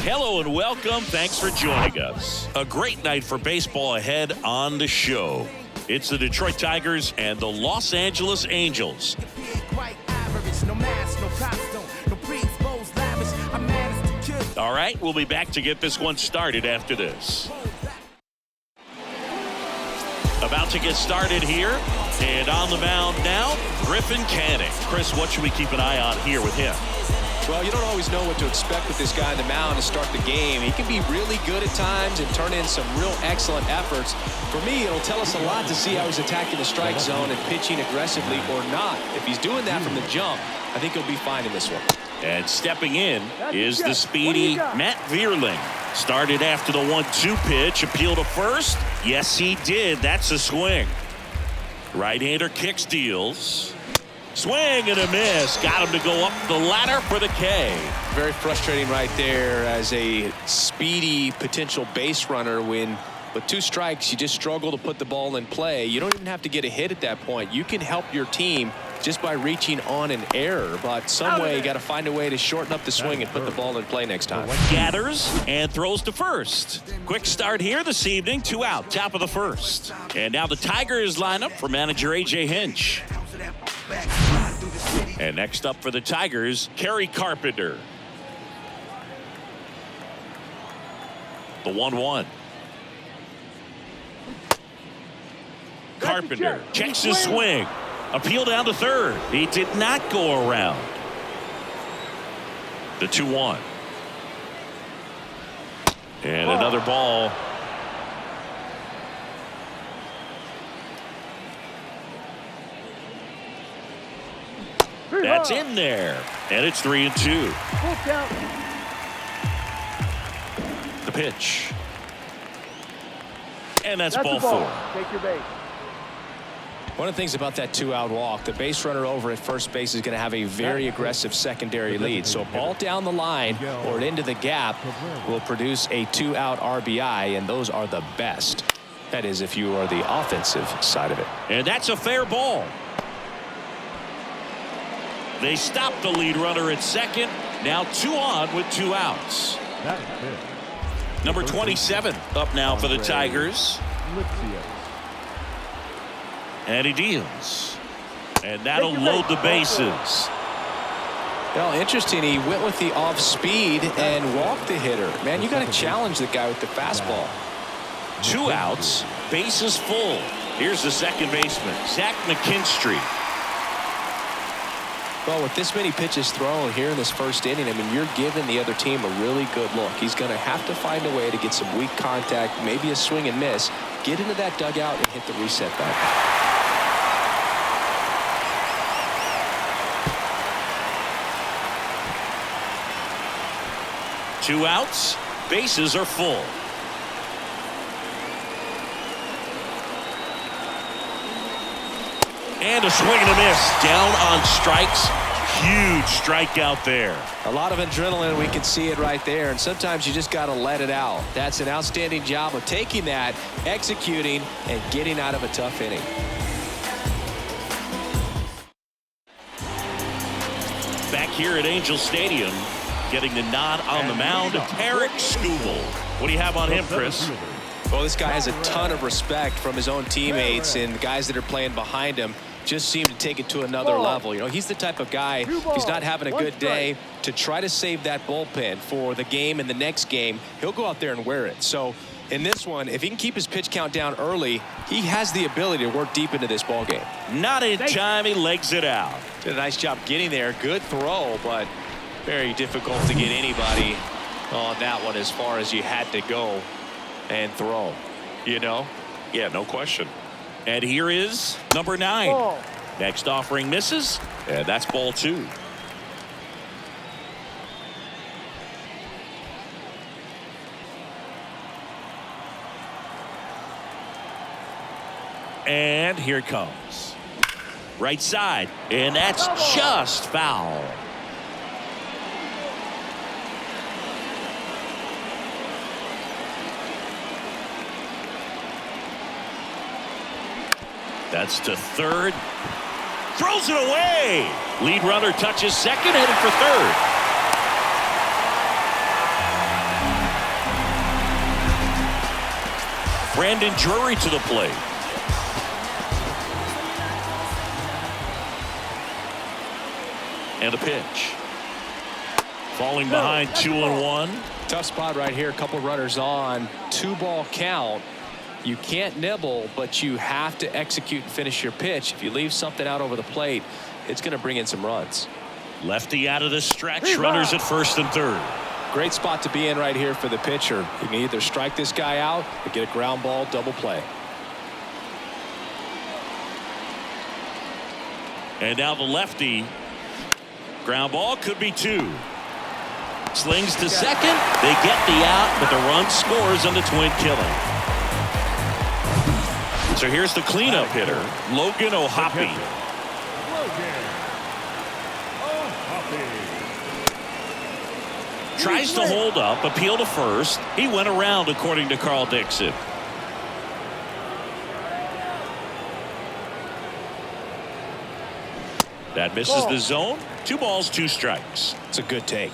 Hello and welcome. Thanks for joining us. A great night for baseball ahead on the show. It's the Detroit Tigers and the Los Angeles Angels. All right, we'll be back to get this one started after this. About to get started here, and on the mound now, Griffin Canning. Chris, what should we keep an eye on here with him? Well, you don't always know what to expect with this guy on the mound to start the game. He can be really good at times and turn in some real excellent efforts. For me, it'll tell us a lot to see how he's attacking the strike zone and pitching aggressively or not. If he's doing that from the jump, I think he'll be fine in this one. And stepping in is the speedy Matt Vierling. Started after the 1-2 pitch, appeal to first. Yes, he did. That's a swing. Right-hander kicks, deals. Swing and a miss. Got him to go up the ladder for the K. Very frustrating right there as a speedy potential base runner when with 2 strikes you just struggle to put the ball in play. You don't even have to get a hit at that point. You can help your team just by reaching on an error, but some way you got to find a way to shorten up the swing and put the ball in play next time. Gathers and throws to first. Quick start here this evening. 2 out, top of the first. And now the Tigers line up for manager A.J. Hinch. And next up for the Tigers, Kerry Carpenter. The 1-1. Carpenter checks his swing. Appeal down to third. He did not go around. The 2-1. And another ball. That's in there. And it's 3-2. The pitch. And that's ball 4. Take your base. One of the things about that 2-out walk, the base runner over at first base is going to have a very aggressive secondary lead. So a ball down the line or into the gap will produce a 2-out RBI, and those are the best. That is if you are the offensive side of it. And that's a fair ball. They stop the lead runner at second. Now 2 on with 2 outs. Number 27 up now for the Tigers. And he deals. And that'll load the bases. Well, interesting. He went with the off speed and walked the hitter. Man, you got to challenge the guy with the fastball. 2 outs, bases full. Here's the second baseman, Zach McKinstry. Well, with this many pitches thrown here in this first inning, I mean, you're giving the other team a really good look. He's going to have to find a way to get some weak contact, maybe a swing and miss, get into that dugout and hit the reset button. Two outs, bases are full. And a swing and a miss. Down on strikes. Huge strikeout there. A lot of adrenaline. We can see it right there. And sometimes you just got to let it out. That's an outstanding job of taking that, executing, and getting out of a tough inning. Back here at Angel Stadium, getting the nod on the mound, Tarek Skubal. What do you have on him, Chris? Well, this guy has a ton of respect from his own teammates and the guys that are playing behind him. Just seem to take it to another level. You know, he's the type of guy, if he's not having a good day, to try to save that bullpen for the game and the next game. He'll go out there and wear it. So in this one, if he can keep his pitch count down early, he has the ability to work deep into this ball game. Not in time. He legs it out. Did a nice job getting there. Good throw, but very difficult to get anybody on that one as far as you had to go and throw, you know? Yeah, no question. And here is number 9. Ball. Next offering misses, and that's ball 2. And here it comes. Right side, and that's just foul. That's to third. Throws it away. Lead runner touches second, headed for third. Brandon Drury to the plate. And the pitch. Falling behind 2-1. Tough spot right here. A couple runners on. 2-ball count. You can't nibble, but you have to execute and finish your pitch. If you leave something out over the plate, it's going to bring in some runs. Lefty out of the stretch. Runners at first and third. Great spot to be in right here for the pitcher. You can either strike this guy out or get a ground ball double play. And now the lefty. Ground ball could be two. Slings to second. They get the out, but the run scores on the twin killing. So here's the cleanup hitter, Logan O'Hoppe. Tries to hold up, appeal to first. He went around, according to Carl Dixon. That misses the zone. 2 balls, 2 strikes. It's a good take.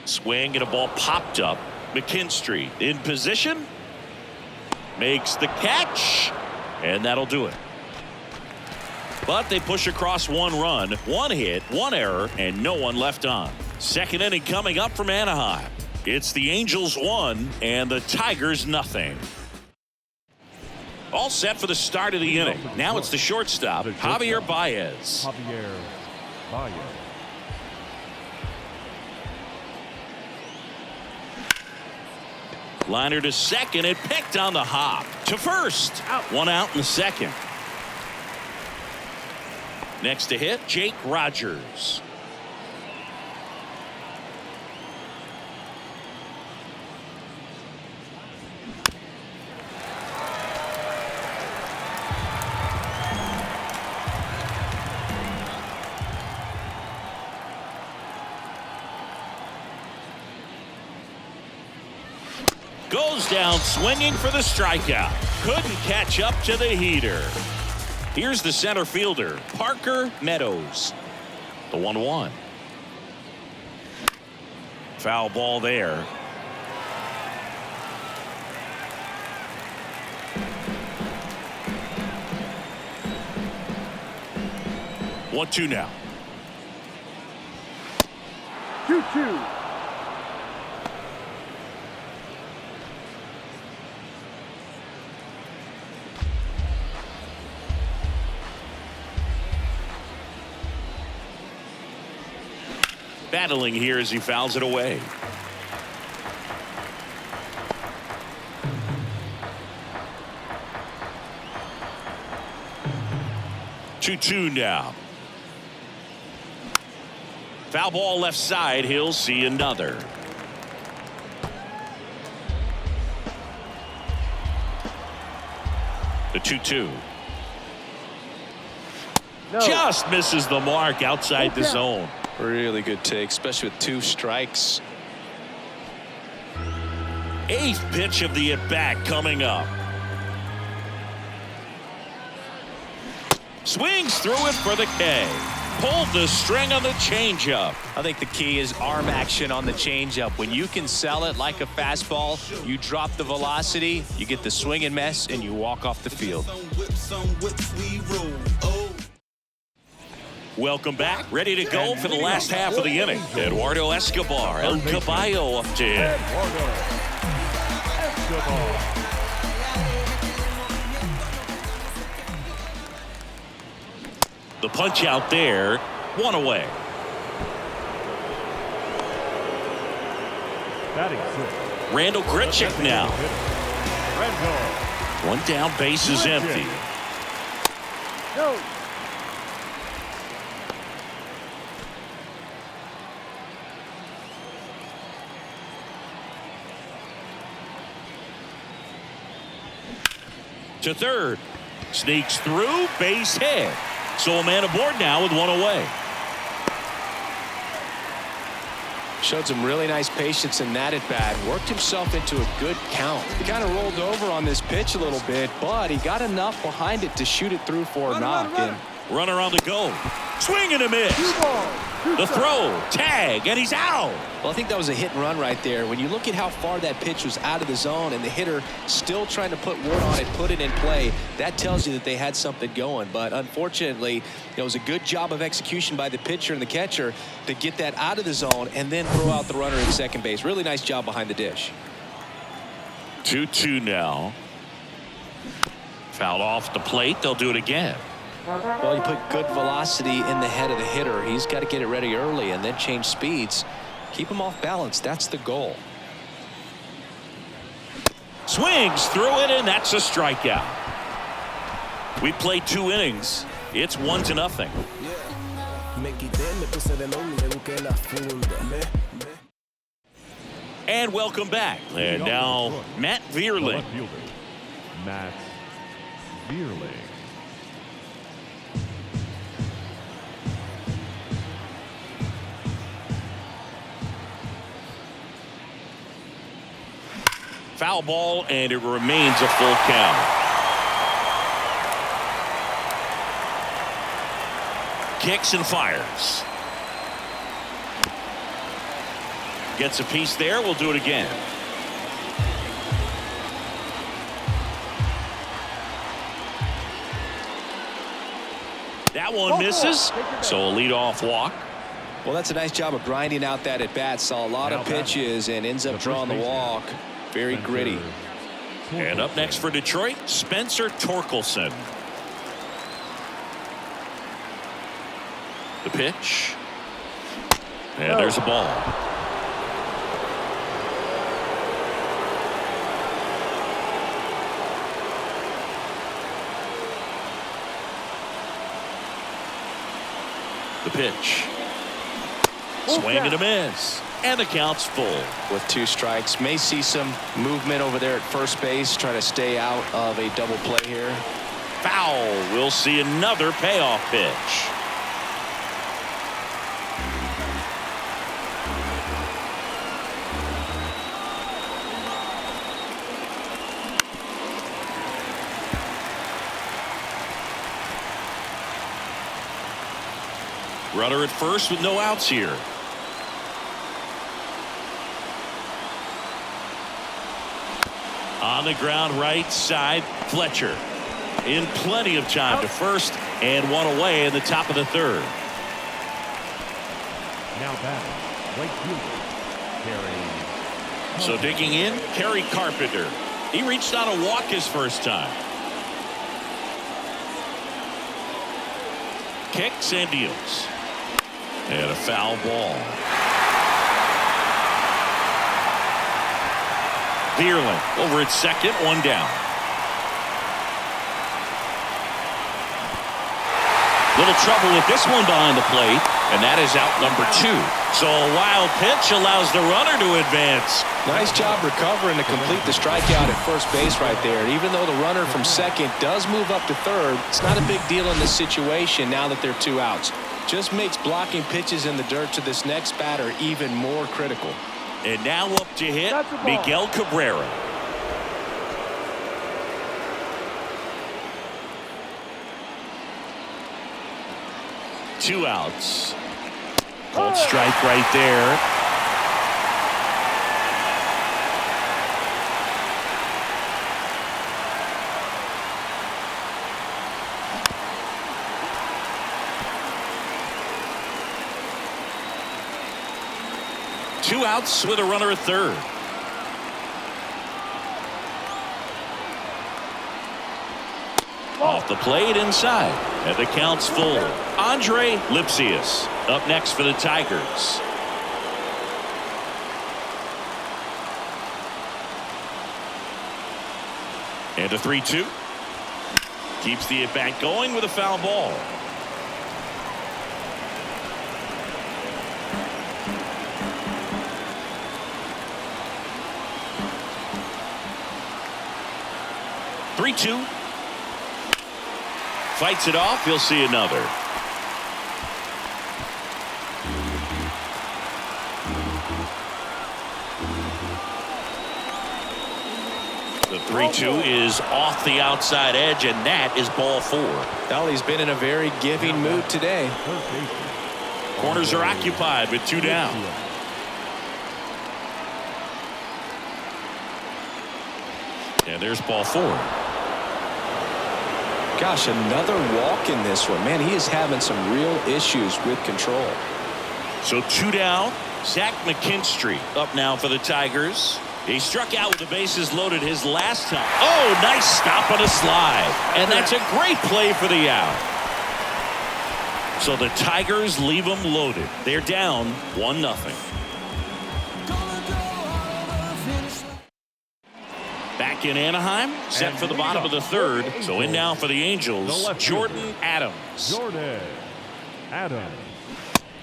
Swing and a ball popped up. McKinstry in position. Makes the catch. And that'll do it. But they push across 1 run, 1 hit, 1 error, and no one left on. Second inning coming up from Anaheim. It's the Angels 1 and the Tigers nothing. All set for the start of the inning. Now it's the shortstop, Javier Baez. Liner to second. It picked on the hop. To first. 1 out in the second. Next to hit, Jake Rogers. Goes down swinging for the strikeout. Couldn't catch up to the heater. Here's the center fielder, Parker Meadows. The 1-1. Foul ball there. One, 2 now. 2-2. Battling here as he fouls it away. Two now. Foul ball left side. He'll see another. The 2-2. No. Just misses the mark outside the zone. Really good take, especially with 2 strikes. 8th pitch of the at-bat coming up. Swings through it for the K. Pulled the string on the changeup. I think the key is arm action on the changeup. When you can sell it like a fastball, you drop the velocity, you get the swing and miss, and you walk off the field. Welcome back. Ready to go for the last half of the inning. Eduardo Escobar, El Caballo up to him. The punch out there. 1 away. Randall Grichuk now. 1 down, base is empty. No. To third. Sneaks through, base hit. So a man aboard now with 1 away. Showed some really nice patience in that at bat. Worked himself into a good count. He kind of rolled over on this pitch a little bit, but he got enough behind it to shoot it through for a knock. Runner on the go. Swing and a miss. The throw, tag, and he's out. Well, I think that was a hit and run right there. When you look at how far that pitch was out of the zone and the hitter still trying to put wood on it, put it in play, that tells you that they had something going. But unfortunately, it was a good job of execution by the pitcher and the catcher to get that out of the zone and then throw out the runner at second base. Really nice job behind the dish. 2-2 now. Fouled off the plate. They'll do it again. Well, you put good velocity in the head of the hitter. He's got to get it ready early and then change speeds. Keep him off balance. That's the goal. Swings through it, and that's a strikeout. We played 2 innings. It's 1-0. And welcome back. And now Matt Vierling. Matt Vierling. Foul ball, and it remains a full count. Kicks and fires. Gets a piece there. We'll do it again. That one misses, so a leadoff walk. Well, that's a nice job of grinding out that at bat. Saw a lot of pitches and ends up drawing the walk. Very gritty. And up next for Detroit, Spencer Torkelson. The pitch. And there's a ball. The pitch. Swing and a miss. And the count's full. With 2 strikes. May see some movement over there at first base. Try to stay out of a double play here. Foul. We'll see another payoff pitch. Runner at first with no outs here. On the ground right side, Fletcher. In plenty of time to first, and one away in the top of the 3rd. Now batting, right fielder, Kerry. So digging in, Kerry Carpenter. He reached on a walk his first time. Kicks and deals. And a foul ball. Vierling over at second, 1 down. Little trouble with this one behind the plate, and that is out number 2. So a wild pitch allows the runner to advance. Nice job recovering to complete the strikeout at first base right there. And even though the runner from second does move up to third, it's not a big deal in this situation now that there are 2 outs. Just makes blocking pitches in the dirt to this next batter even more critical. And now up to hit, Miguel Cabrera. Two outs. Cold strike right there. Two outs with a runner at third. Off the plate inside, and the count's full. Andre Lipsius up next for the Tigers. And a 3-2. Keeps the at-bat going with a foul ball. Three-two. Fights it off. You'll see another. 3-2 is off the outside edge, and that is ball 4. Well, he's been in a very giving mood today. Corners are occupied with 2 down. And there's ball 4. Gosh, another walk in this one. Man, he is having some real issues with control. So 2 down. Zach McKinstry up now for the Tigers. He struck out with the bases loaded his last time. Oh, nice stop on a slide. And that's a great play for the out. So the Tigers leave them loaded. They're down 1-0. Back in Anaheim, set for the bottom of the 3rd. So in now for the Angels, Jordan Adams. Jordan Adams.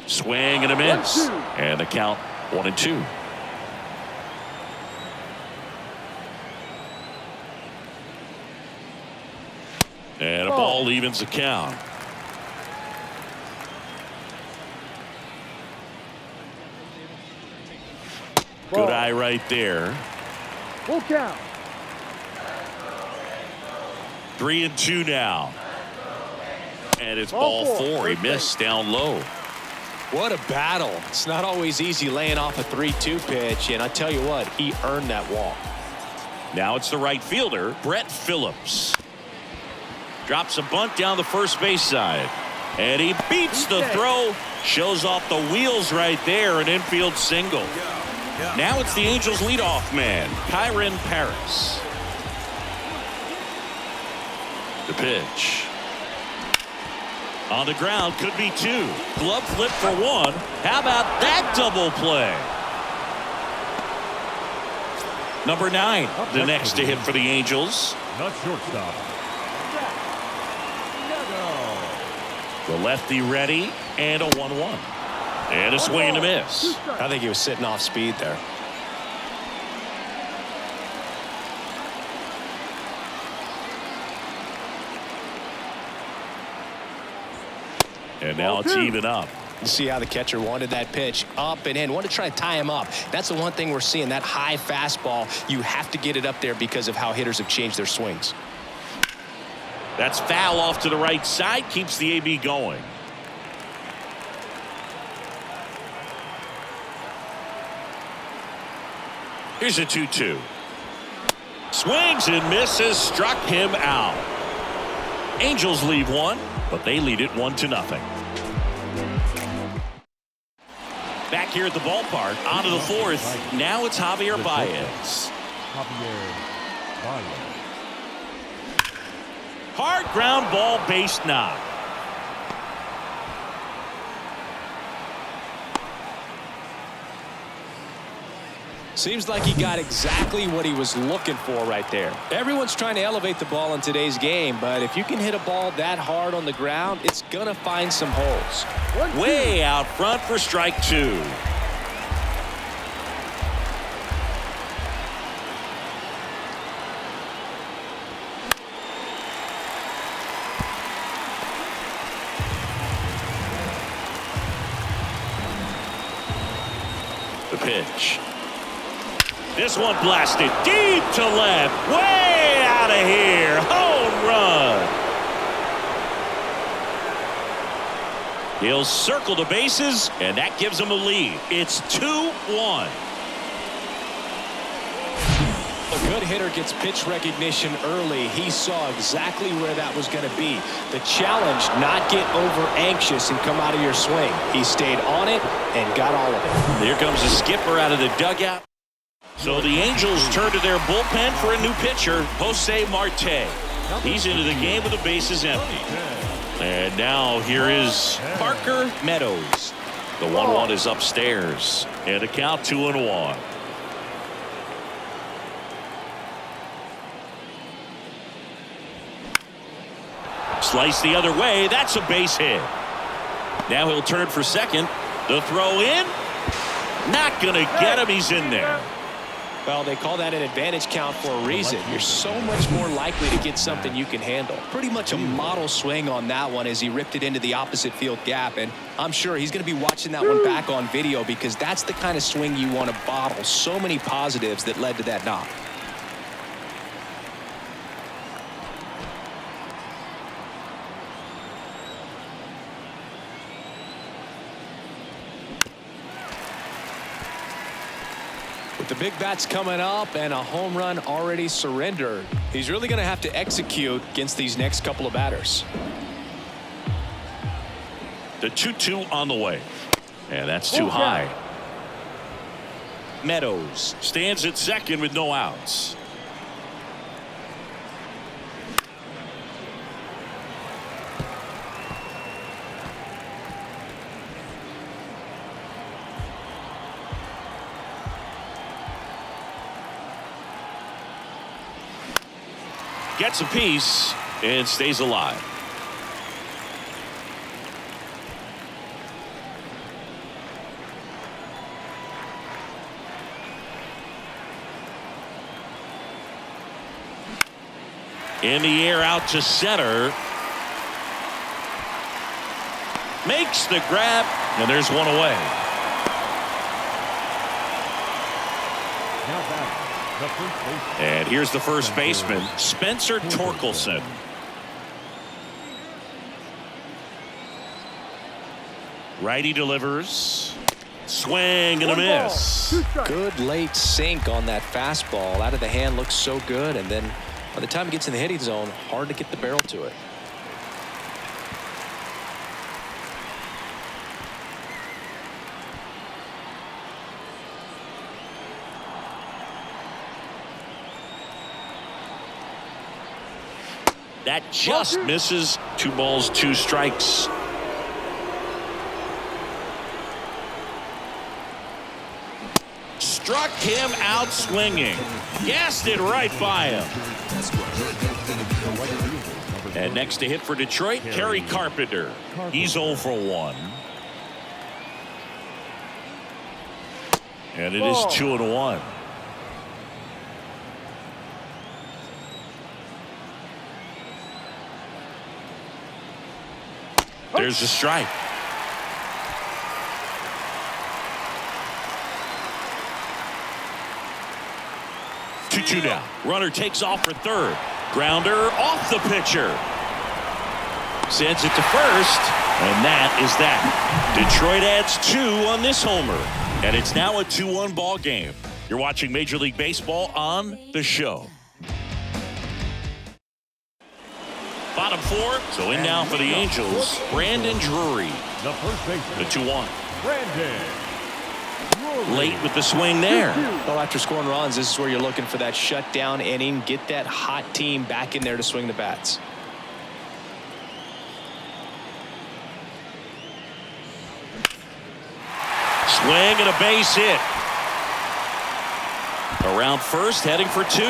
Swing and a miss. And the count 1-2. And a ball evens the count. Good eye right there. Full count. 3-2 now. And it's ball 4. He missed down low. What a battle. It's not always easy laying off a 3-2 pitch, and I tell you what, he earned that walk. Now it's the right fielder, Brett Phillips. Drops a bunt down the first base side. And he beats the throw. Shows off the wheels right there, an infield single. Now it's the Angels leadoff man, Kyron Paris. The pitch. On the ground, could be 2. Glove flip for 1. How about that double play? Number 9, the next to hit for the Angels. The shortstop. The lefty ready, and a 1-1. And a swing and a miss. I think he was sitting off speed there. And now it's even up. You see how the catcher wanted that pitch up and in. Wanted to try to tie him up. That's the one thing we're seeing, that high fastball. You have to get it up there because of how hitters have changed their swings. That's foul off to the right side. Keeps the AB going. Here's a 2-2. Swings and misses. Struck him out. Angels leave 1, but they lead it 1-0. Back here at the ballpark, on to the 4th. Now it's Javier Baez. Javier Baez. Hard ground ball, base knock. Seems like he got exactly what he was looking for right there. Everyone's trying to elevate the ball in today's game, but if you can hit a ball that hard on the ground, it's going to find some holes. Way out front for strike 2. The pitch. This one blasted deep to left. Way out of here. Home run. He'll circle the bases, and that gives him a lead. It's 2-1. A good hitter gets pitch recognition early. He saw exactly where that was going to be. The challenge, not get over anxious and come out of your swing. He stayed on it and got all of it. Here comes the skipper out of the dugout. So the Angels turn to their bullpen for a new pitcher, Jose Marte. He's into the game with the bases empty. And now here is Parker Meadows. The 1-1 is upstairs. And the count 2-1. Slice the other way. That's a base hit. Now he'll turn for second. The throw in. Not going to get him. He's in there. Well, they call that an advantage count for a reason. You're so much more likely to get something you can handle. Pretty much a model swing on that one as he ripped it into the opposite field gap. And I'm sure he's going to be watching that one back on video because that's the kind of swing you want to bottle. So many positives that led to that knock. big bat's coming up and a home run already surrendered. He's really going to have to execute against these next couple of batters. The 2-2 on the way. And that's too high. Meadows stands at second with no outs. Gets a piece and stays alive. In the air out to center. Makes the grab, and there's one away. Now batting, the first baseman. And here's the first baseman, Spencer Torkelson. Righty delivers. Swing and a miss. Good late sink on that fastball. Out of the hand, looks so good, and then by the time it gets in the hitting zone, hard to get the barrel to it. That just misses. 2 balls, 2 strikes. Struck him out swinging. Gassed it right by him. And next to hit for Detroit, Kerry Carpenter. He's 0 for 1. And it is 2-1. There's a strike. Two down. Runner takes off for third. Grounder off the pitcher. Sends it to first. And that is that. Detroit adds 2 on this homer. And it's now a 2-1 ball game. You're watching Major League Baseball on The Show. Bottom 4. So in now for the Angels, Brandon Drury. The first baseman. The 2-1. Brandon. Late with the swing there. Well, after scoring runs, this is where you're looking for that shutdown inning. Get that hot team back in there to swing the bats. Swing and a base hit. Around first, heading for 2.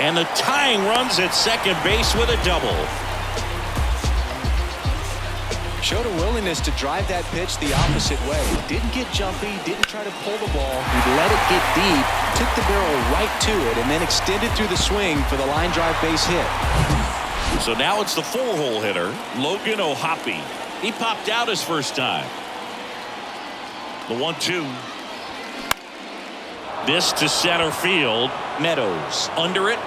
And the tying runs at second base with a double. Showed a willingness to drive that pitch the opposite way. Didn't get jumpy, didn't try to pull the ball. He let it get deep, took the barrel right to it, and then extended through the swing for the line drive base hit. So now it's the 4-hole hitter, Logan O'Hoppe. He popped out his first time. The 1-2. This to center field. Meadows under it.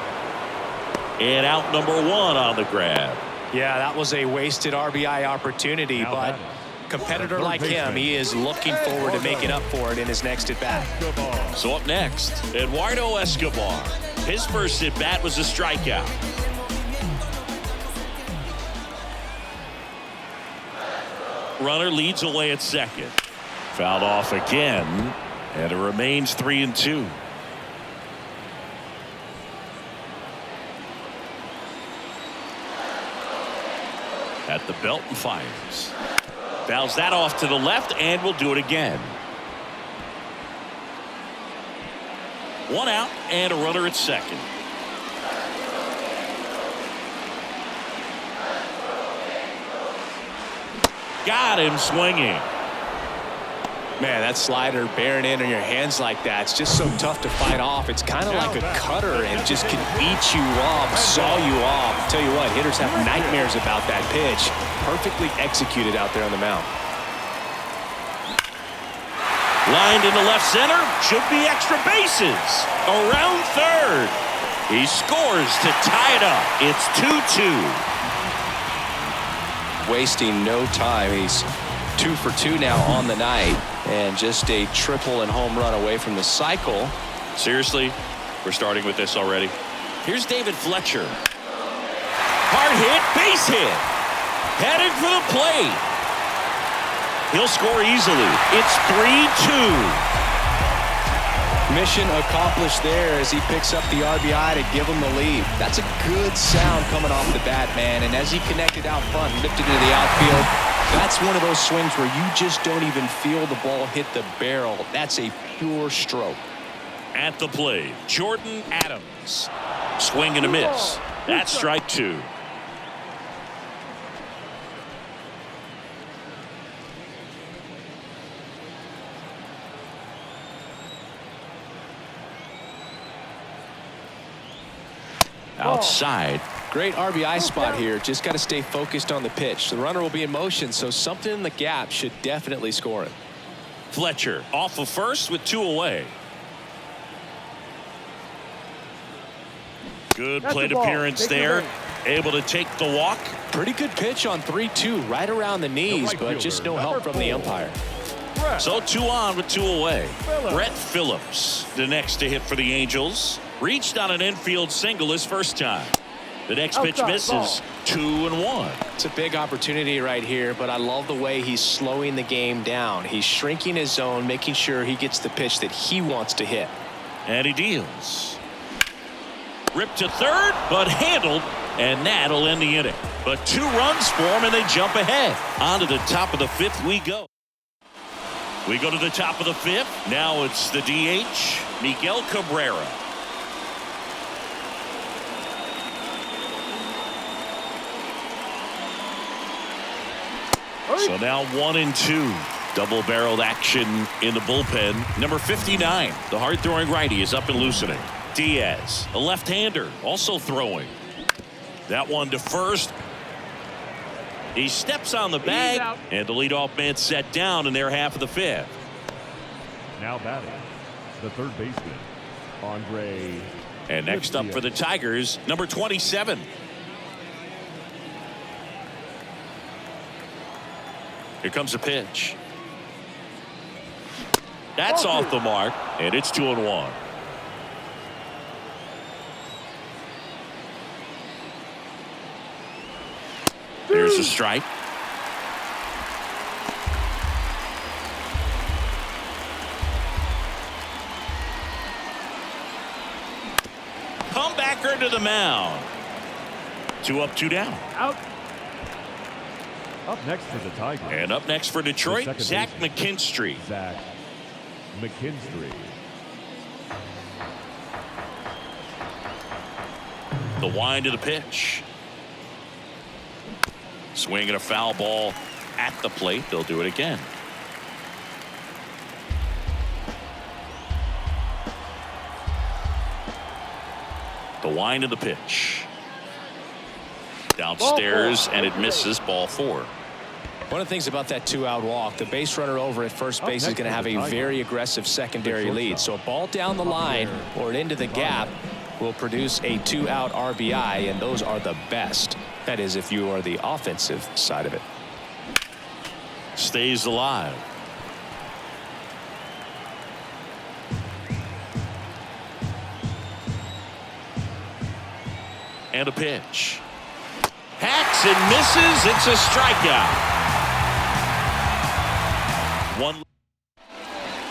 And out number 1 on the grab. Yeah, that was a wasted RBI opportunity, but competitor like him, he is looking forward to making up for it in his next at-bat. So up next, Eduardo Escobar. His first at-bat was a strikeout. Runner leads away at second. Fouled off again, and it remains 3-2. At the belt and fires. Fouls that off to the left and will do it again. 1 out and a runner at second. Got him swinging. Man, that slider bearing in on your hands like that, it's just so tough to fight off. It's kind of like a cutter and just can eat you off, saw you off. Tell you what, hitters have nightmares about that pitch. Perfectly executed out there on the mound. Lined into left center, should be extra bases. Around third. He scores to tie it up. It's 2-2. Wasting no time. He's 2 for 2 now on the night. And just a triple and home run away from the cycle. Seriously, we're starting with this already. Here's David Fletcher. Hard hit, base hit. Headed for the plate. He'll score easily. It's 3-2. Mission accomplished there as he picks up the RBI to give him the lead. That's a good sound coming off the bat, man. And as he connected out front, lifted into the outfield, that's one of those swings where you just don't even feel the ball hit the barrel. That's a pure stroke. At the plate, Jordan Adams. Swing and a miss. That's strike 2. Outside. Great RBI spot here. Just got to stay focused on the pitch. The runner will be in motion, so something in the gap should definitely score him. Fletcher off of first with 2 away. Good plate appearance there. Able to take the walk. Pretty good pitch on 3-2, right around the knees, but just no help from the umpire. So 2 on with 2 away. Brett Phillips, the next to hit for the Angels. Reached on an infield single his first time. The next pitch misses. 2-1. It's a big opportunity right here, but I love the way he's slowing the game down. He's shrinking his zone, making sure he gets the pitch that he wants to hit. And he deals. Ripped to third, but handled, and that'll end the inning. But 2 runs for him, and they jump ahead. On to the top of the 5th we go. We go to the top of the 5th. Now it's the DH, Miguel Cabrera. So now 1-2. Double-barreled action in the bullpen. Number 59, the hard-throwing righty, is up and loosening. Diaz, a left-hander, also throwing. That one to first. He steps on the bag, and the leadoff man set down in their half of the 5th. Now batting, the third baseman, Andre. And next up for the Tigers, number 27. Here comes a pitch. That's off the mark, and it's 2-1. There's a strike. Comebacker to the mound. 2 up, 2 down. Out. Up next for the Tigers. And up next for Detroit, Zach baseman, McKinstry. Zach McKinstry. The wind of the pitch. Swing and a foul ball at the plate. They'll do it again. The wind of the pitch. Downstairs, and it misses. Ball 4. One of the things about that 2-out walk, the base runner over at first base is going to have a very aggressive secondary lead. So a ball down the line or into the gap will produce a 2-out RBI, and those are the best. That is, if you are the offensive side of it. Stays alive. And a pitch. Hacks and misses. It's a strikeout.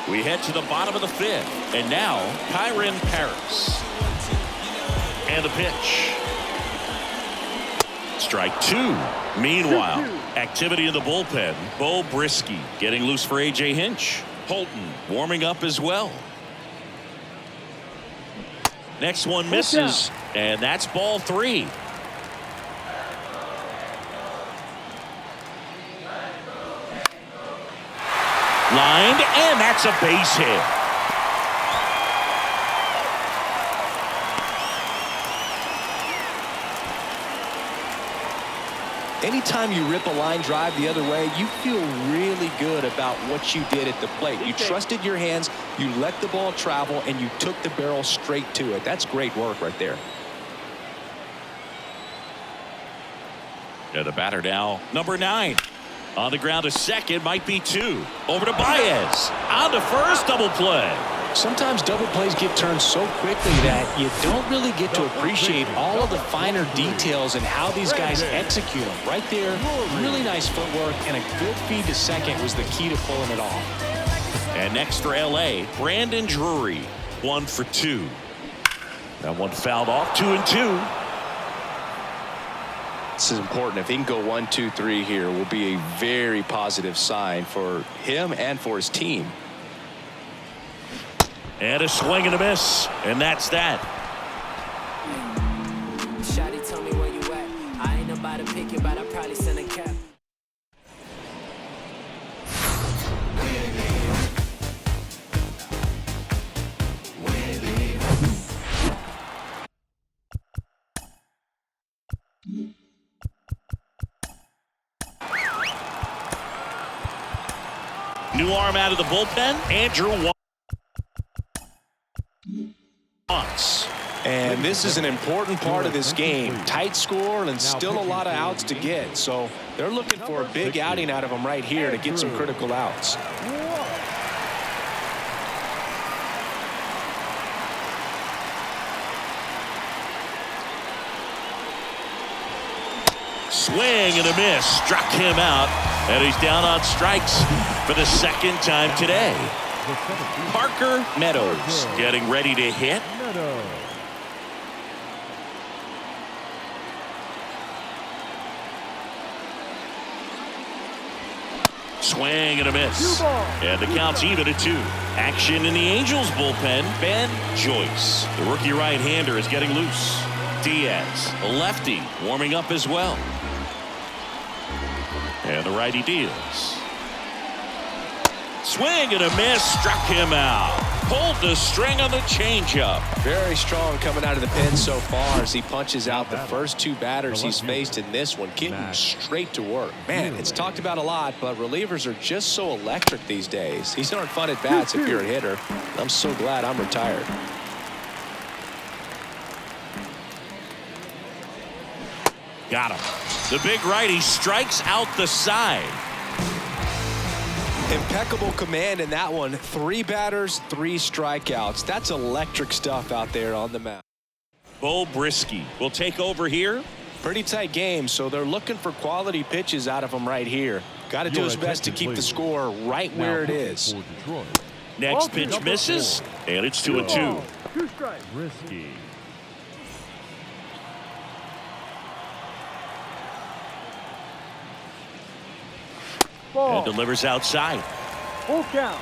We head to the bottom of the 5th. And now, Kyren Paris. And a pitch. Strike 2. Meanwhile, activity in the bullpen. Bo Brisky getting loose for A.J. Hinch. Holton warming up as well. Next one misses, and that's ball 3. Lined, and that's a base hit. Anytime you rip a line drive the other way, you feel really good about what you did at the plate. You trusted your hands, you let the ball travel, and you took the barrel straight to it. That's great work right there. And the batter now, number 9. On the ground to second, might be 2. Over to Baez. On to first, double play. Sometimes double plays get turned so quickly that you don't really get to appreciate all of the finer details and how these guys execute them. Right there, really nice footwork, and a good feed to second was the key to pulling it off. And next for LA, Brandon Drury, 1 for 2. That one fouled off, 2-2. This is important. If he can go 1, 2, 3 here, will be a very positive sign for him and for his team. And a swing and a miss, and that's that. Shawty told me where you at. I ain't about to pick you, but I probably send a cap. New arm out of the bullpen, Andrew wants. And this is an important part of this game. Tight score and still a lot of outs to get. So they're looking for a big outing out of them right here to get some critical outs. Swing and a miss, struck him out, and he's down on strikes for the second time today. Parker Meadows getting ready to hit. Swing and a miss. And the count's even at 2. Action in the Angels bullpen. Ben Joyce, the rookie right-hander, is getting loose. Diaz, a lefty, warming up as well. And the righty deals. Swing and a miss, struck him out. Pulled the string on the changeup. Very strong coming out of the pen so far as he punches out the first 2 batters he's faced in this one, getting straight to work. Man, it's talked about a lot, but relievers are just so electric these days. These aren't fun at bats if you're a hitter. I'm so glad I'm retired. Got him. The big righty strikes out the side. Impeccable command in that one. 3 batters, 3 strikeouts. That's electric stuff out there on the mound. Bo Brisky will take over here. Pretty tight game, so they're looking for quality pitches out of him right here. Got to do his best to keep the score right where it is. Next pitch misses, and it's 2-2. 2 strikes. Risky. And delivers outside. Full count.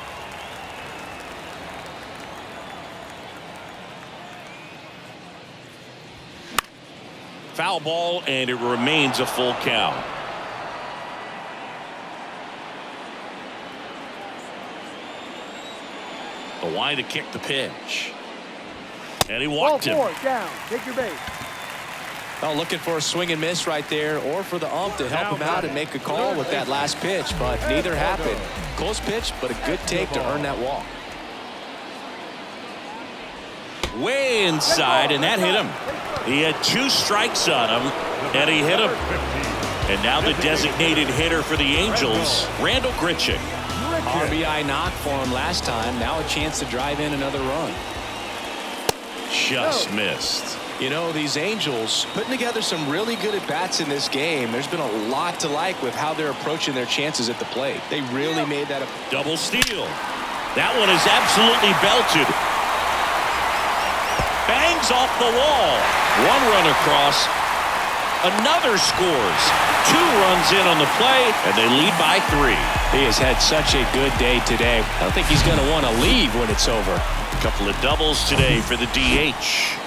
Foul ball, and it remains a full count. The line to kick the pitch. And he walked him. Ball 4, down. Take your base. Oh, looking for a swing and miss right there, or for the ump to help him out and make a call with that last pitch, but neither happened. Close pitch, but a good take to earn that walk. Way inside, and that hit him. He had 2 strikes on him, and he hit him. And now the designated hitter for the Angels, Randall Grichuk. RBI knock for him last time. Now a chance to drive in another run. Just missed. You know, these Angels putting together some really good at-bats in this game. There's been a lot to like with how they're approaching their chances at the plate. They really made that a double steal. That one is absolutely belted. Bangs off the wall. 1 run across. Another scores. 2 runs in on the play, and they lead by 3. He has had such a good day today. I don't think he's going to want to leave when it's over. A couple of doubles today for the DH.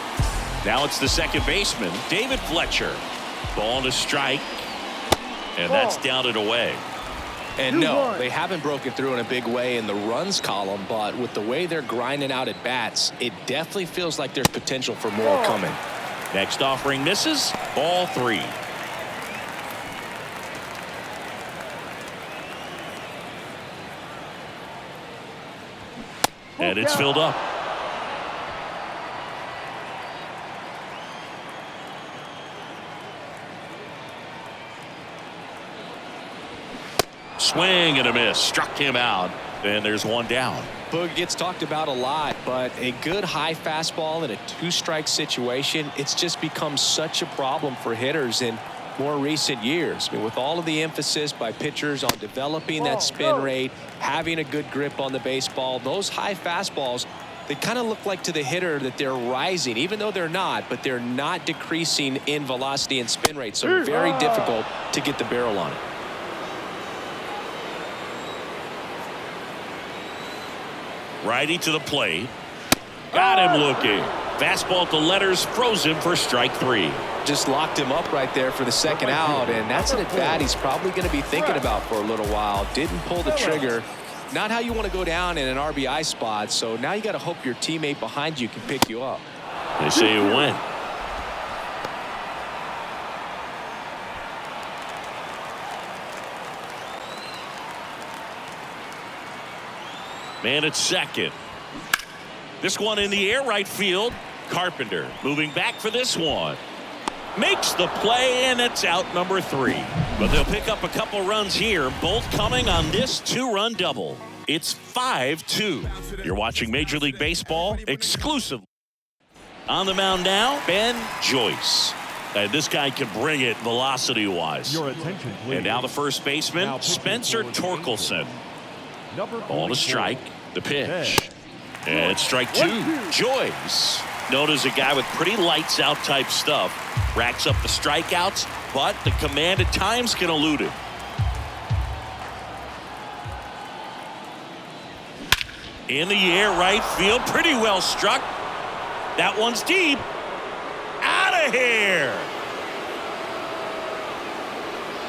Now it's the second baseman, David Fletcher. Ball to strike, and that's down and away. And no, they haven't broken through in a big way in the runs column, but with the way they're grinding out at bats, it definitely feels like there's potential for more coming. Next offering misses, ball 3. And it's filled up. Swing and a miss. Struck him out. And there's one down. Boog gets talked about a lot, but a good high fastball in a two-strike situation, it's just become such a problem for hitters in more recent years. I mean, with all of the emphasis by pitchers on developing that spin rate, having a good grip on the baseball, those high fastballs, they kind of look like to the hitter that they're rising, even though they're not, but they're not decreasing in velocity and spin rate. So very difficult to get the barrel on it. Righty to the plate. Got him looking. Fastball at the letters, froze him for strike 3. Just locked him up right there for the second out, and that's an at-bat he's probably going to be thinking about for a little while. Didn't pull the trigger. Not how you want to go down in an RBI spot, so now you got to hope your teammate behind you can pick you up. They say it went. Man at second. This one in the air, right field. Carpenter moving back for this one. Makes the play, and it's out number 3. But they'll pick up a couple runs here, both coming on this 2-run double. It's 5-2. You're watching Major League Baseball exclusively. On the mound now, Ben Joyce. And this guy can bring it velocity-wise. Your attention, please. And now the first baseman, Now pitching Spencer for the Torkelson. Number Ball to 44. strike. The pitch. And strike 2. Joyce. Known as a guy with pretty lights out type stuff. Racks up the strikeouts, but the command at times can elude him. In the air, right field. Pretty well struck. That one's deep. Out of here.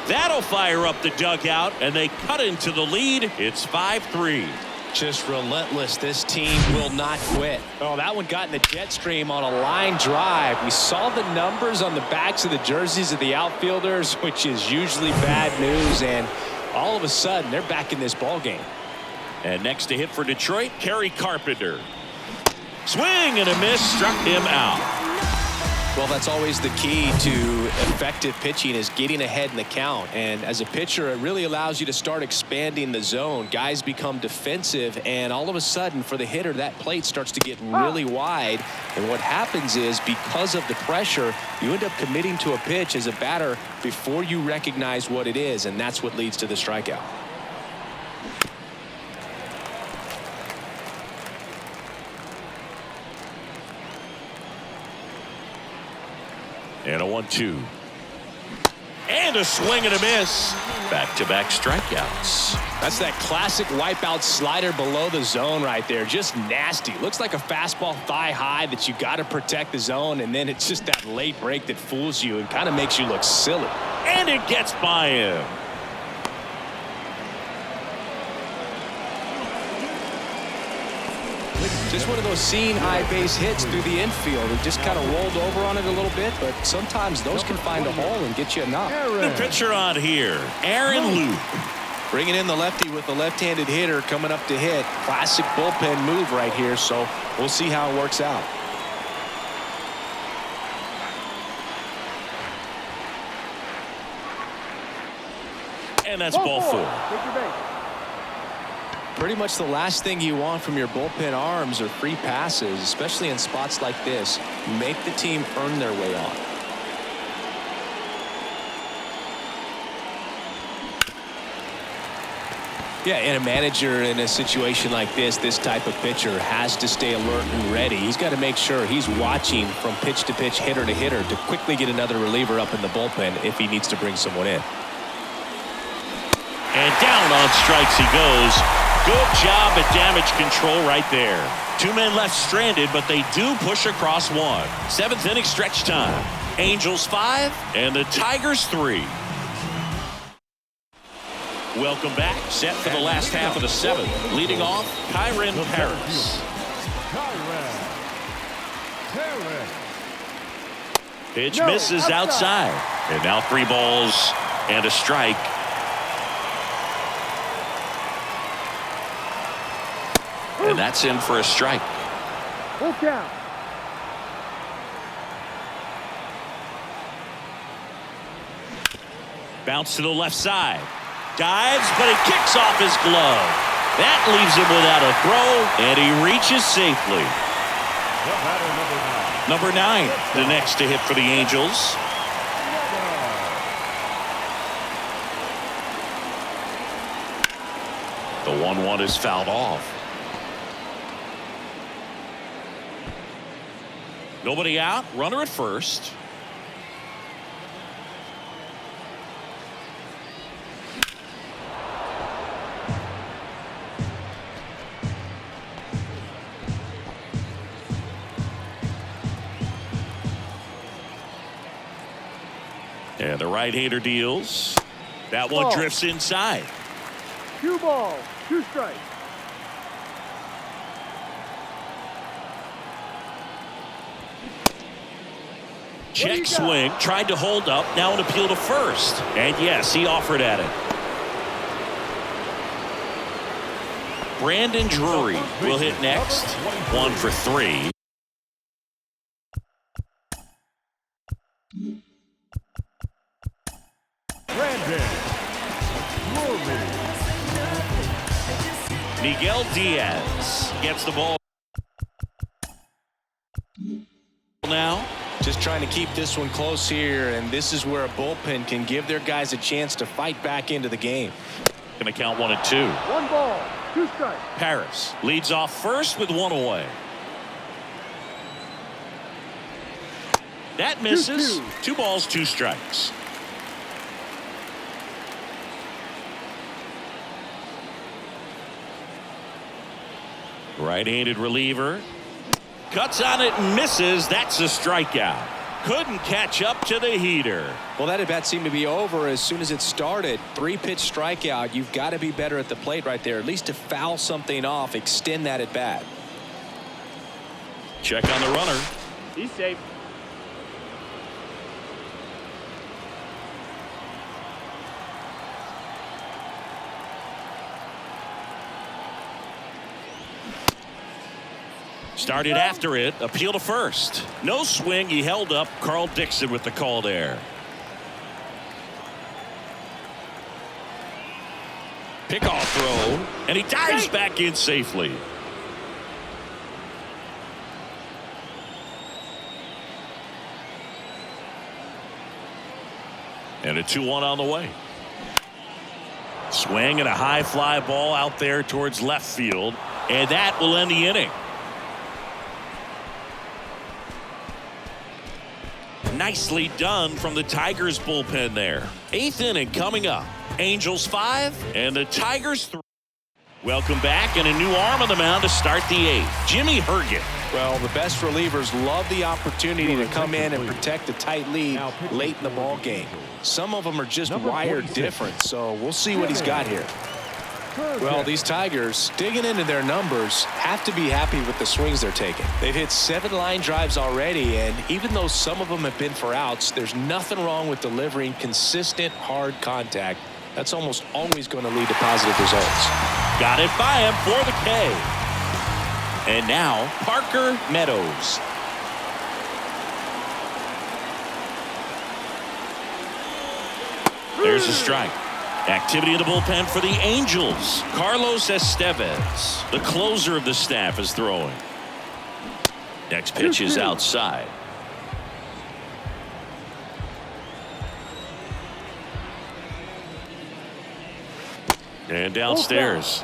That'll fire up the dugout, and they cut into the lead. It's 5-3. Just relentless. This team will not quit. Oh, that one got in the jet stream on a line drive. We saw the numbers on the backs of the jerseys of the outfielders, which is usually bad news, and all of a sudden they're back in this ball game. And next to hit for Detroit, Kerry Carpenter. Swing and a miss, struck him out. Well, that's always the key to effective pitching, is getting ahead in the count. And as a pitcher, it really allows you to start expanding the zone. Guys become defensive, and all of a sudden, for the hitter, that plate starts to get really wide. And what happens is, because of the pressure, you end up committing to a pitch as a batter before you recognize what it is, and that's what leads to the strikeout. And a 1-2. And a swing and a miss. Back-to-back strikeouts. That's that classic wipeout slider below the zone right there. Just nasty. Looks like a fastball thigh high that you got to protect the zone, and then it's just that late break that fools you and kind of makes you look silly. And it gets by him. Just one of those seeing high base hits through the infield. It just kind of rolled over on it a little bit, but sometimes those can find a hole and get you a knock. The pitcher on here, Aaron Luke. Bringing in the lefty with the left-handed hitter coming up to hit. Classic bullpen move right here, so we'll see how it works out. And that's ball 4. Take your base. Pretty much the last thing you want from your bullpen arms are free passes, especially in spots like this. Make the team earn their way on. Yeah, and a manager in a situation like this type of pitcher has to stay alert and ready. He's got to make sure he's watching from pitch to pitch, hitter to hitter, to quickly get another reliever up in the bullpen if he needs to bring someone in. And down on strikes he goes. Good job at damage control right there. 2 men left stranded, but they do push across 1. 7th inning stretch time. Angels 5 and the Tigers 3. Welcome back. Set for the last half of the 7th. Leading off, Kyron Paris. Pitch misses outside. And now 3 balls and a strike. And that's in for a strike. Full count. Bounce to the left side. Dives, but he kicks off his glove. That leaves him without a throw, and he reaches safely. The batter, number 9. Number 9, the next to hit for the Angels. The 1-1 is fouled off. Nobody out, runner at first. And the right-hander deals. That one drifts inside. 2 balls, 2 strikes. Check swing, tried to hold up, now an appeal to first. And yes, he offered at it. Brandon Drury will hit next. 1 for 3. Miguel Diaz gets the ball now. Just trying to keep this one close here, and this is where a bullpen can give their guys a chance to fight back into the game. Going to count 1 and 2. 1 ball, 2 strikes. Paris leads off first with 1 away. That misses. 2 balls, 2 strikes. Right-handed reliever. Cuts on it and misses. That's a strikeout. Couldn't catch up to the heater. Well, that at bat seemed to be over as soon as it started. 3-pitch strikeout. You've got to be better at the plate right there, at least to foul something off, extend that at bat. Check on the runner. He's safe. Started after it. Appeal to first. No swing. He held up. Carl Dixon with the call there. Pickoff throw. And he dives back in safely. And a 2-1 on the way. Swing and a high fly ball out there towards left field. And that will end the inning. Nicely done from the Tigers bullpen there. 8th inning coming up. Angels 5 and the Tigers 3. Welcome back, and a new arm on the mound to start the 8th. Jimmy Herget. Well, the best relievers love the opportunity to come in and protect a tight lead late in the ball game. Some of them are just wired different, so we'll see what he's got here. Well, these Tigers, digging into their numbers, have to be happy with the swings they're taking. They've hit 7 line drives already, and even though some of them have been for outs, there's nothing wrong with delivering consistent, hard contact. That's almost always going to lead to positive results. Got it by him for the K. And now, Parker Meadows. There's a strike. Activity in the bullpen for the Angels. Carlos Estevez, the closer of the staff, is throwing. Next pitch is outside. And downstairs.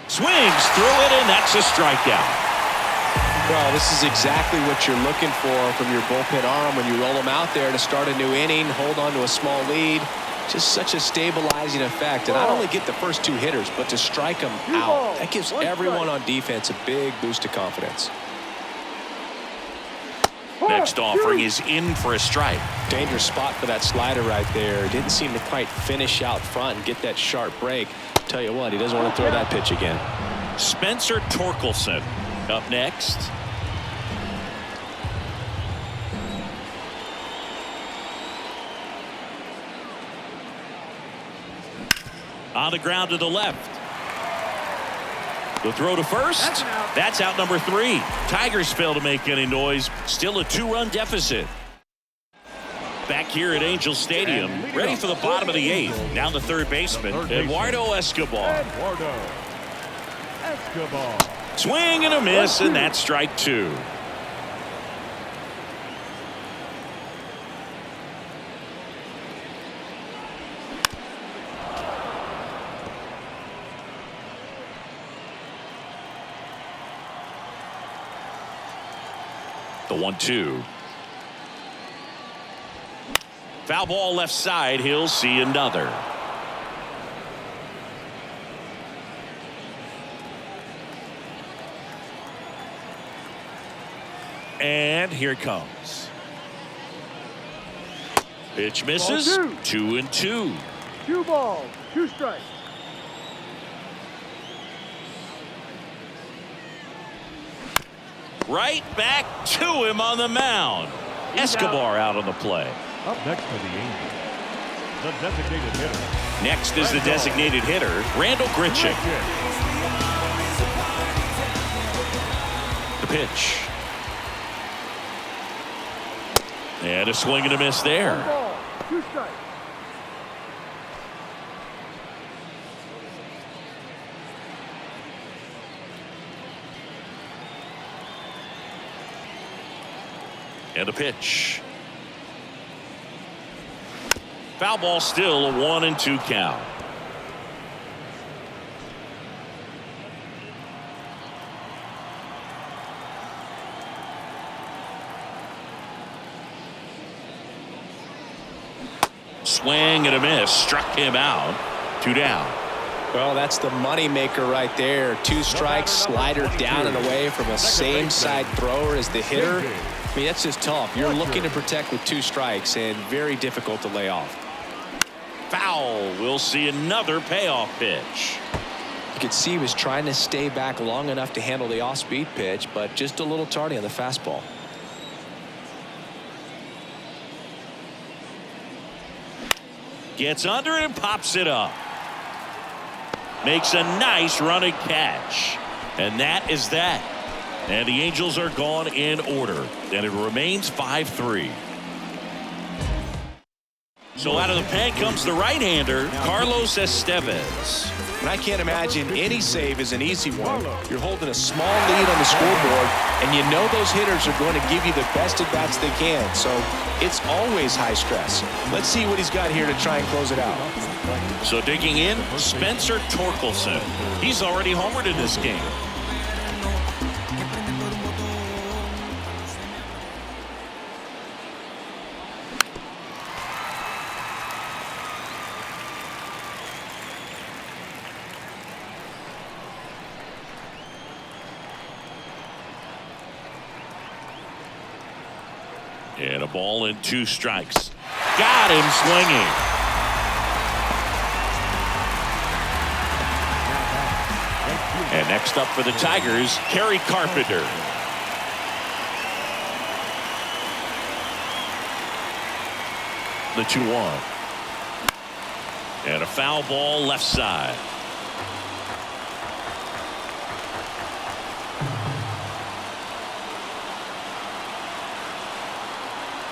Swings through it, and that's a strikeout. Well, this is exactly what you're looking for from your bullpen arm when you roll them out there to start a new inning, hold on to a small lead. Just such a stabilizing effect. And not only get the first 2 hitters, but to strike them out. That gives everyone on defense a big boost of confidence. Next offering is in for a strike. Dangerous spot for that slider right there. Didn't seem to quite finish out front and get that sharp break. Tell you what, he doesn't want to throw that pitch again. Spencer Torkelson up next. On the ground to the left. The throw to first. That's an out. That's out number 3. Tigers fail to make any noise. Still a 2-run deficit. Back here at Angel Stadium, ready for the bottom of the 8th. Now the third baseman, Eduardo Escobar. Eduardo Escobar. Swing and a miss, and that's strike 2. The 1-2. Foul ball left side. He'll see another. And here it comes. Pitch misses. Ball 2-2. 2 balls, 2 strikes. Right back to him on the mound. Escobar out on the play. Up next for the Angels, the designated hitter. Next is the designated hitter, Randall Grichuk. The pitch. And a swing and a miss 1 there. ball, 2 strikes. And a pitch. Foul ball, still a 1-2 count. Swing and a miss. Struck him out. 2 down. Well, that's the money maker right there. 2 strikes, slider down and away from a same side thrower as the hitter. I mean, that's just tough. You're looking to protect with 2 strikes and very difficult to lay off. Foul. We'll see another payoff pitch. You could see he was trying to stay back long enough to handle the off-speed pitch, but just a little tardy on the fastball. Gets under it and pops it up. Makes a nice running catch. And that is that. And the Angels are gone in order. And it remains 5-3. So out of the pen comes the right-hander, Carlos Estevez. And I can't imagine any save is an easy one. You're holding a small lead on the scoreboard, and you know those hitters are going to give you the best at-bats they can. So it's always high stress. Let's see what he's got here to try and close it out. So digging in, Spencer Torkelson. He's already homered in this game. And a ball and 2 strikes. Got him swinging. And next up for the Tigers, Kerry Carpenter. The 2-1. And a foul ball left side.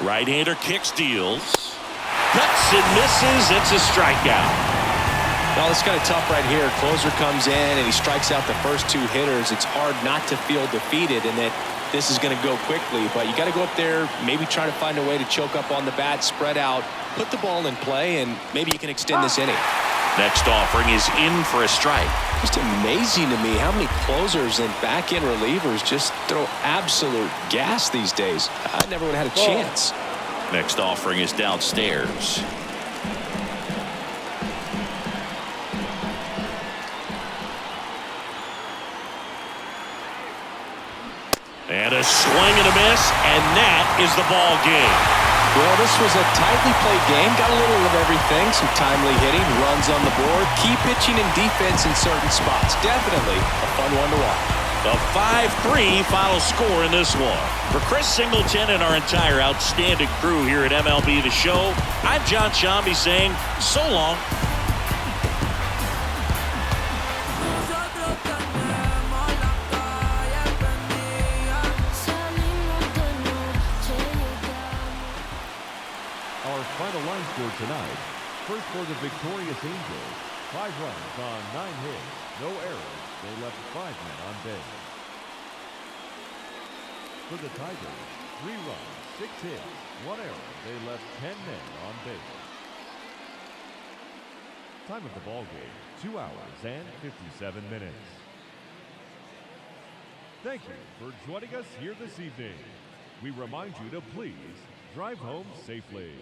Right-hander kicks, deals. Cuts and misses. It's a strikeout. Well, it's kind of tough right here. Closer comes in and he strikes out the first 2 hitters. It's hard not to feel defeated and that this is going to go quickly. But you got to go up there, maybe try to find a way to choke up on the bat, spread out, put the ball in play, and maybe you can extend this inning. Next offering is in for a strike. Just amazing to me how many closers and back-end relievers just throw absolute gas these days. I never would have had a chance. Next offering is downstairs. And a swing and a miss, and that is the ball game. Well, this was a tightly played game. Got a little of everything. Some timely hitting, runs on the board, key pitching and defense in certain spots. Definitely a fun one to watch. The 5-3 final score in this one. For Chris Singleton and our entire outstanding crew here at MLB The Show, I'm John Shambi saying so long. Nosotros ganamos. tonight. First for the victorious Angels, 5 runs on 9 hits, no errors. They left 5 men on base. For the Tigers, 3 runs, 6 hits, 1 error. They left 10 men on base. Time of the ball game, 2 hours and 57 minutes. Thank you for joining us here this evening. We remind you to please drive home safely.